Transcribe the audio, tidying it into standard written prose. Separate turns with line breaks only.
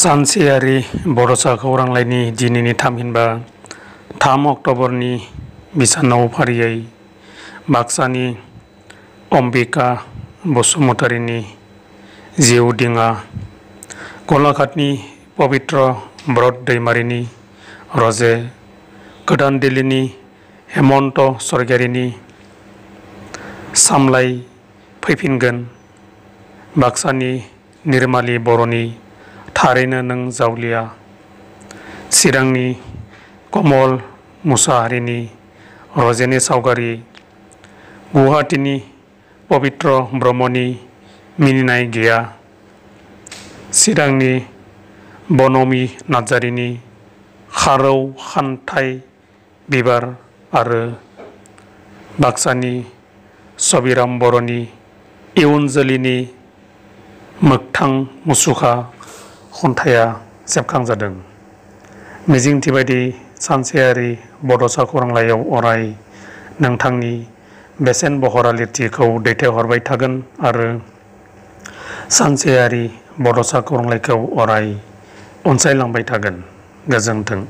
सानसेयारि बड'स खौरांलाइनि दिनैनि थामहिनबा 3 अक्ट'बरनि बिसानाव फारियै बाक्सानि अम्बिका बसुमतारीनि जिउ दिङा, गलाघाटनि पबित्र ब्रत दैमारिनि रजे, गोदान दिल्लीनि हेमन्त सरगयारीनि सामलाय फैफिनगोन, बाक्सानि निर्माली बर'नि थारैनो नों जावलिया, चिरांनि कमल मुसाहारिनि रजेनि सावगारि, गुवाहाटीनि पबित्र ब्रह्मनि मिनिनाय गैया, चिरांनि बनमि नार्जारिनि खारौ खान्थाइ बिबार आरो बाक्सानि सबिराम बर'नि इयुन जोलैनि मोगथां मुसुखा खन्थाइया सेबखांजादों। मिजिंथिबायदि सानसेयारि बड'स खौरांलाइयाव अराय नोंथांनि बेसेन बहरा लिरथिखौ दैथायहरबाय थागोन आरो सानसेयारि बड'स खौरांलाइखौ अराय अनसायलांबाय थागोन। गोजोन्थों।